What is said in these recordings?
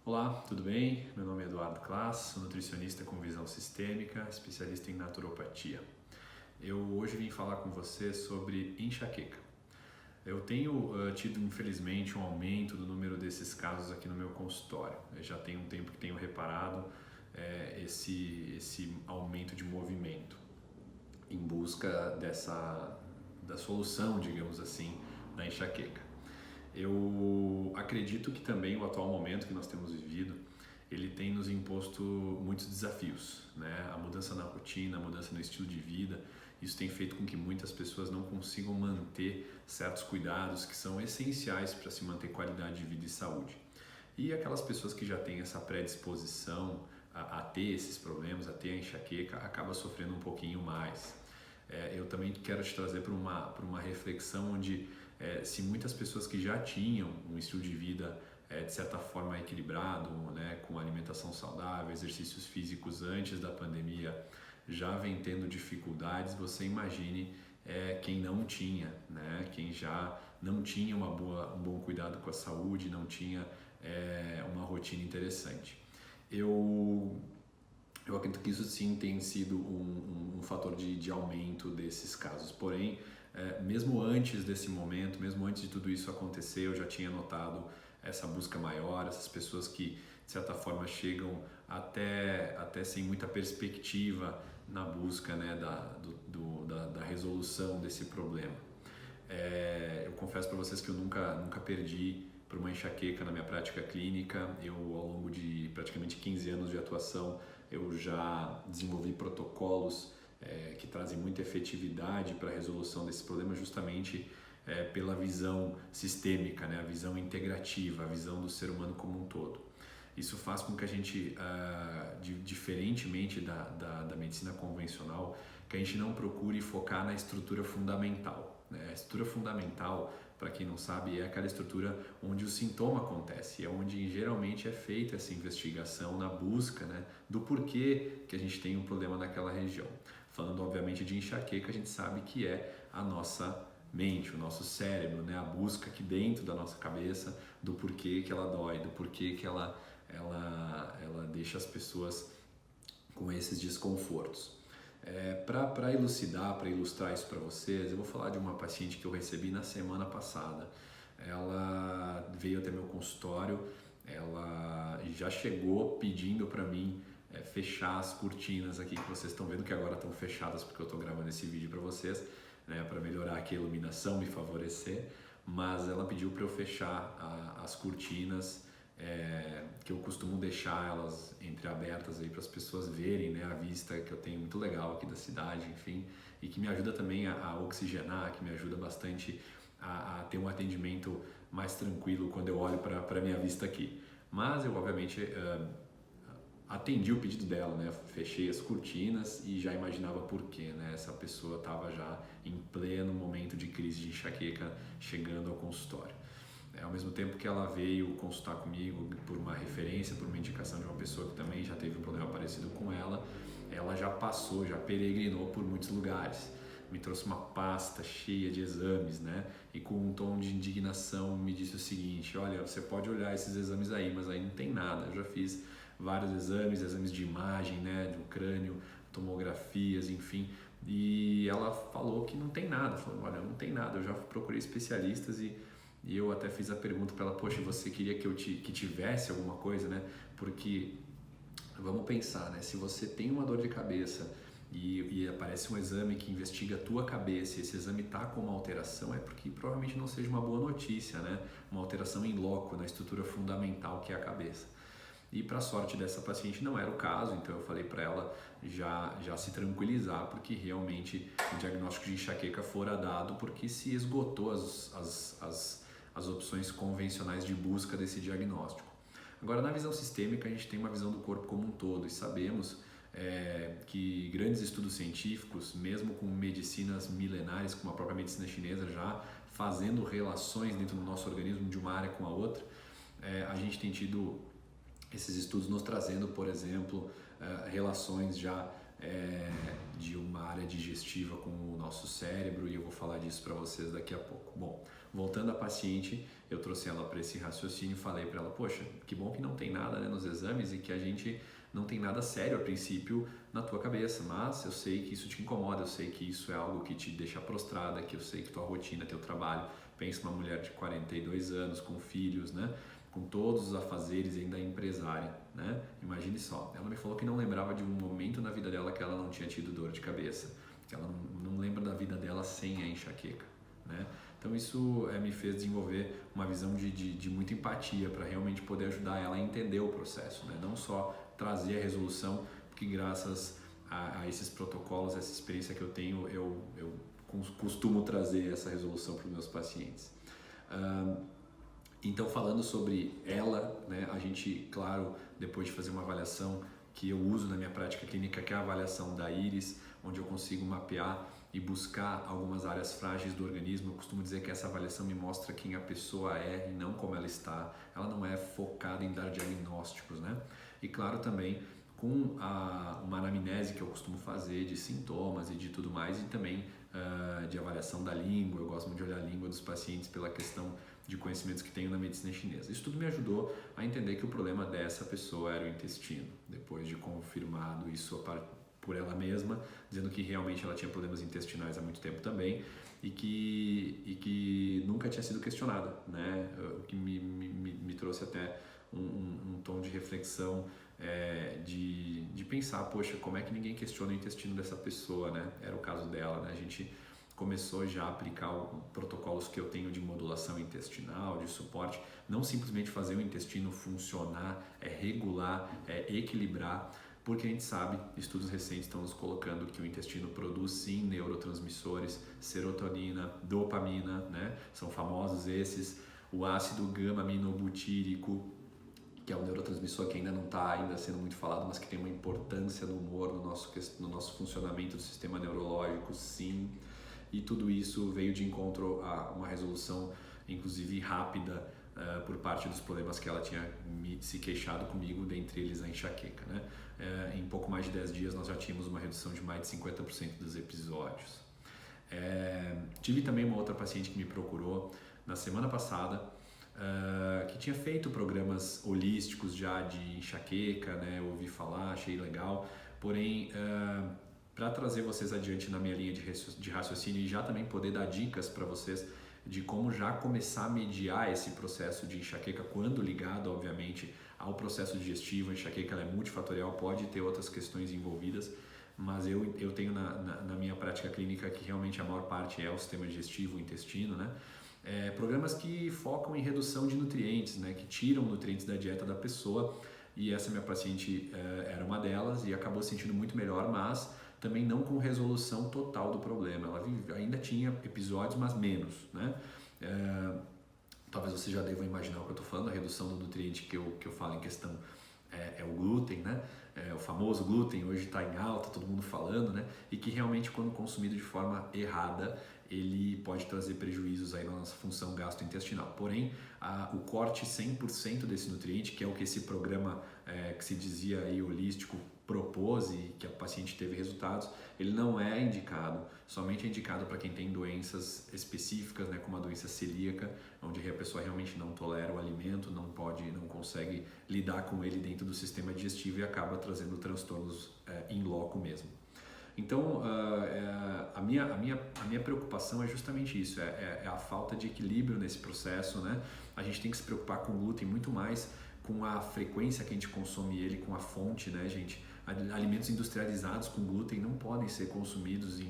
Olá, tudo bem? Meu nome é Eduardo Klass, sou nutricionista com visão sistêmica, especialista em naturopatia. Eu hoje vim falar com você sobre enxaqueca. Eu tenho tido, infelizmente, um aumento do número desses casos aqui no meu consultório. Eu já tem um tempo que tenho reparado esse aumento de movimento em busca da solução, digamos assim, da enxaqueca. Eu acredito que também o atual momento que nós temos vivido, ele tem nos imposto muitos desafios, né? A mudança na rotina, a mudança no estilo de vida, isso tem feito com que muitas pessoas não consigam manter certos cuidados que são essenciais para se manter qualidade de vida e saúde. E aquelas pessoas que já têm essa predisposição a ter esses problemas, a ter a enxaqueca, acaba sofrendo um pouquinho mais. Eu também quero te trazer para uma reflexão onde se muitas pessoas que já tinham um estilo de vida de certa forma equilibrado, né, com alimentação saudável, exercícios físicos antes da pandemia, já vem tendo dificuldades, você imagine quem não tinha, né, quem já não tinha um bom cuidado com a saúde, não tinha uma rotina interessante. Eu acredito que isso sim tem sido um fator de aumento desses casos, porém, mesmo antes desse momento, mesmo antes de tudo isso acontecer, eu já tinha notado essa busca maior, essas pessoas que de certa forma chegam até sem muita perspectiva na busca, né, da resolução desse problema. Eu confesso para vocês que eu nunca perdi por uma enxaqueca na minha prática clínica. Eu, ao longo de praticamente 15 anos de atuação, eu já desenvolvi protocolos que trazem muita efetividade para a resolução desse problema, justamente pela visão sistêmica, né? A visão integrativa, a visão do ser humano como um todo. Isso faz com que a gente, diferentemente da medicina convencional, que a gente não procure focar na estrutura fundamental, né? A estrutura fundamental, para quem não sabe, é aquela estrutura onde o sintoma acontece, é onde geralmente é feita essa investigação na busca, né, do porquê que a gente tem um problema naquela região. Falando obviamente de enxaqueca, a gente sabe que é a nossa mente, o nosso cérebro, né, a busca aqui dentro da nossa cabeça do porquê que ela dói, do porquê que ela deixa as pessoas com esses desconfortos. Para elucidar, para ilustrar isso para vocês, eu vou falar de uma paciente que eu recebi na semana passada. Ela veio até meu consultório, ela já chegou pedindo para mim fechar as cortinas aqui que vocês estão vendo, que agora estão fechadas porque eu estou gravando esse vídeo para vocês, né, para melhorar aqui a iluminação, me favorecer, mas ela pediu para eu fechar as cortinas, que eu costumo deixar elas entreabertas aí para as pessoas verem, né, a vista que eu tenho muito legal aqui da cidade, enfim, e que me ajuda também a oxigenar, que me ajuda bastante a ter um atendimento mais tranquilo quando eu olho para a minha vista aqui. Mas eu obviamente atendi o pedido dela, né, fechei as cortinas e já imaginava por quê, né, essa pessoa estava já em pleno momento de crise de enxaqueca chegando ao consultório. Ao mesmo tempo que ela veio consultar comigo por uma referência, por uma indicação de uma pessoa que também já teve um problema parecido com ela já passou, já peregrinou por muitos lugares. Me trouxe uma pasta cheia de exames, né? E com um tom de indignação me disse o seguinte: olha, você pode olhar esses exames aí, mas aí não tem nada. Eu já fiz vários exames de imagem, né, do crânio, tomografias, enfim. E ela falou que não tem nada. Falou: olha, não tem nada. Eu já procurei especialistas e eu até fiz a pergunta para ela: poxa, você queria que tivesse alguma coisa, né? Porque, vamos pensar, né? Se você tem uma dor de cabeça e aparece um exame que investiga a tua cabeça e esse exame tá com uma alteração, é porque provavelmente não seja uma boa notícia, né? Uma alteração in loco na estrutura fundamental que é a cabeça. E para sorte dessa paciente não era o caso, então eu falei para ela já se tranquilizar, porque realmente o diagnóstico de enxaqueca fora dado porque se esgotou as opções convencionais de busca desse diagnóstico. Agora, na visão sistêmica, a gente tem uma visão do corpo como um todo e sabemos que grandes estudos científicos, mesmo com medicinas milenares, como a própria medicina chinesa, já fazendo relações dentro do nosso organismo de uma área com a outra, a gente tem tido esses estudos nos trazendo, por exemplo, relações já de uma área digestiva com o nosso cérebro, e eu vou falar disso para vocês daqui a pouco. Bom, voltando à paciente, eu trouxe ela para esse raciocínio e falei para ela, poxa, que bom que não tem nada, né, nos exames e que a gente não tem nada sério a princípio na tua cabeça, mas eu sei que isso te incomoda, eu sei que isso é algo que te deixa prostrada, que eu sei que tua rotina, teu trabalho, pensa uma mulher de 42 anos com filhos, né, com todos os afazeres, ainda empresária, né? Imagine só, ela me falou que não lembrava de um momento na vida dela que ela não tinha tido dor de cabeça, que ela não lembra da vida dela sem a enxaqueca, né? Então isso me fez desenvolver uma visão de muita empatia para realmente poder ajudar ela a entender o processo, né? Não só trazer a resolução, porque graças a esses protocolos, essa experiência que eu tenho, eu costumo trazer essa resolução para os meus pacientes. Então, falando sobre ela, né, a gente, claro, depois de fazer uma avaliação que eu uso na minha prática clínica, que é a avaliação da íris, onde eu consigo mapear e buscar algumas áreas frágeis do organismo. Eu costumo dizer que essa avaliação me mostra quem a pessoa é e não como ela está. Ela não é focada em dar diagnósticos, né? E claro, também com uma anamnese que eu costumo fazer de sintomas e de tudo mais, e também de avaliação da língua. Eu gosto muito de olhar a língua dos pacientes pela questão de conhecimentos que tenho na medicina chinesa. Isso tudo me ajudou a entender que o problema dessa pessoa era o intestino, depois de confirmado isso por ela mesma, dizendo que realmente ela tinha problemas intestinais há muito tempo também e que nunca tinha sido questionada, né? O que me trouxe até um tom de reflexão, de pensar, poxa, como é que ninguém questiona o intestino dessa pessoa, né? Era o caso dela, né? A gente começou já a aplicar protocolos que eu tenho de modulação intestinal, de suporte, não simplesmente fazer o intestino funcionar, regular, equilibrar, porque a gente sabe, estudos recentes estão nos colocando que o intestino produz sim neurotransmissores, serotonina, dopamina, né? São famosos esses, o ácido gama-aminobutírico, que é um neurotransmissor que ainda não está ainda sendo muito falado, mas que tem uma importância no humor, no nosso funcionamento do sistema neurológico, sim. E tudo isso veio de encontro a uma resolução, inclusive rápida, por parte dos problemas que ela tinha se queixado comigo, dentre eles a enxaqueca, né? Em pouco mais de 10 dias nós já tínhamos uma redução de mais de 50% dos episódios. Tive também uma outra paciente que me procurou na semana passada, que tinha feito programas holísticos já de enxaqueca, né? Eu ouvi falar, achei legal, porém para trazer vocês adiante na minha linha de raciocínio e já também poder dar dicas para vocês de como já começar a mediar esse processo de enxaqueca quando ligado, obviamente, ao processo digestivo. A enxaqueca ela é multifatorial, pode ter outras questões envolvidas, mas eu tenho na minha prática clínica que realmente a maior parte é o sistema digestivo, o intestino, né? Programas que focam em redução de nutrientes, né? Que tiram nutrientes da dieta da pessoa, e essa minha paciente era uma delas e acabou se sentindo muito melhor, mas também não com resolução total do problema. Ela ainda tinha episódios, mas menos, né? Talvez você já deva imaginar o que eu estou falando. A redução do nutriente que eu falo em questão é o glúten, né? O famoso glúten, hoje está em alta, todo mundo falando, né? E que realmente, quando consumido de forma errada, ele pode trazer prejuízos aí na nossa função gastrointestinal. Porém, o corte 100% desse nutriente, que é o que esse programa que se dizia aí holístico propôs e que a paciente teve resultados, ele não é indicado, somente é indicado para quem tem doenças específicas, né, como a doença celíaca, onde a pessoa realmente não tolera o alimento, não consegue lidar com ele dentro do sistema digestivo e acaba trazendo transtornos in loco mesmo. Então, a minha preocupação é justamente isso, é a falta de equilíbrio nesse processo, né? A gente tem que se preocupar com o glúten muito mais com a frequência que a gente consome ele, com a fonte, né, gente? Alimentos industrializados com glúten não podem ser consumidos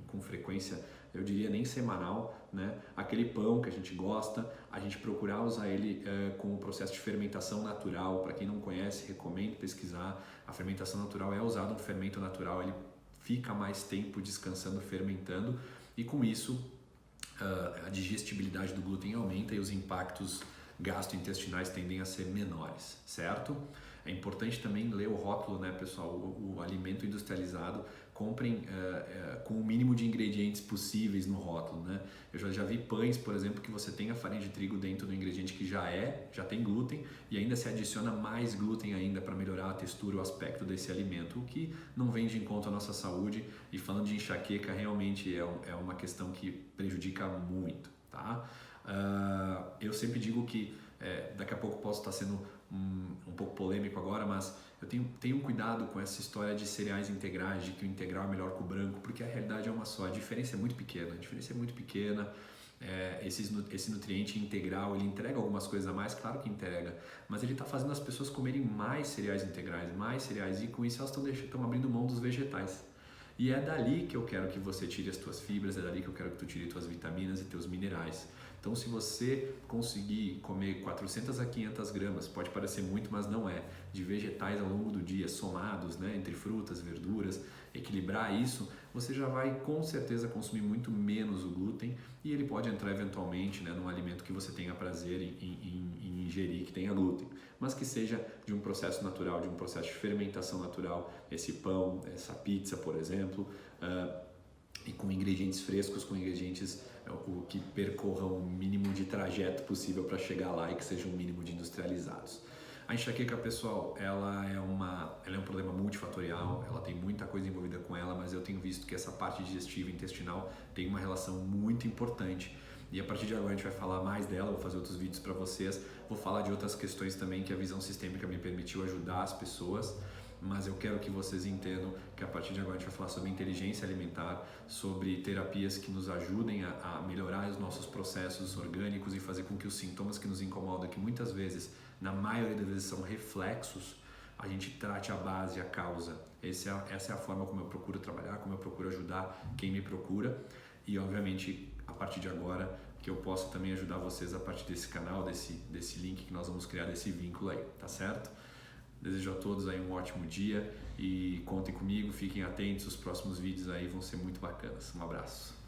com frequência, eu diria nem semanal, né? Aquele pão que a gente gosta, a gente procurar usar ele com o processo de fermentação natural. Para quem não conhece, recomendo pesquisar. A fermentação natural é usado um fermento natural, ele fica mais tempo descansando, fermentando, e com isso a digestibilidade do glúten aumenta e os impactos gastrointestinais tendem a ser menores, certo? É importante também ler o rótulo, né, pessoal? O alimento industrializado, comprem com o mínimo de ingredientes possíveis no rótulo, né? Eu já vi pães, por exemplo, que você tem a farinha de trigo dentro do ingrediente que já tem glúten, e ainda se adiciona mais glúten ainda para melhorar a textura, o aspecto desse alimento, o que não vem de encontro à nossa saúde. E falando de enxaqueca, realmente é uma questão que prejudica muito, tá? Eu sempre digo que, daqui a pouco posso estar sendo um pouco polêmico agora, mas eu tenho cuidado com essa história de cereais integrais, de que o integral é melhor que o branco, porque a realidade é uma só, a diferença é muito pequena. Esse nutriente integral, ele entrega algumas coisas a mais, claro que entrega, mas ele está fazendo as pessoas comerem mais cereais integrais, e com isso elas estão abrindo mão dos vegetais. E é dali que eu quero que você tire as tuas fibras, é dali que eu quero que tu tire tuas vitaminas e teus minerais. Então, se você conseguir comer 400 a 500 gramas, pode parecer muito, mas não é, de vegetais ao longo do dia, somados, né, entre frutas, verduras, equilibrar isso, você já vai com certeza consumir muito menos o glúten e ele pode entrar eventualmente, né, num alimento que você tenha prazer em ingerir, que tenha glúten, mas que seja de um processo natural, de um processo de fermentação natural, esse pão, essa pizza, por exemplo, e com ingredientes frescos, com ingredientes que percorram o mínimo de trajeto possível para chegar lá e que sejam o mínimo de industrializados. A enxaqueca, pessoal, ela é um problema multifatorial, ela tem muita coisa envolvida com ela, mas eu tenho visto que essa parte digestiva e intestinal tem uma relação muito importante. E a partir de agora a gente vai falar mais dela, vou fazer outros vídeos para vocês, vou falar de outras questões também que a visão sistêmica me permitiu ajudar as pessoas, mas eu quero que vocês entendam que a partir de agora a gente vai falar sobre inteligência alimentar, sobre terapias que nos ajudem a melhorar os nossos processos orgânicos e fazer com que os sintomas que nos incomodam, que muitas vezes, na maioria das vezes são reflexos, a gente trate a base, a causa. Essa é a forma como eu procuro trabalhar, como eu procuro ajudar quem me procura e obviamente a partir de agora que eu posso também ajudar vocês a partir desse canal, desse link que nós vamos criar, desse vínculo aí, tá certo? Desejo a todos aí um ótimo dia e contem comigo, fiquem atentos, os próximos vídeos aí vão ser muito bacanas. Um abraço.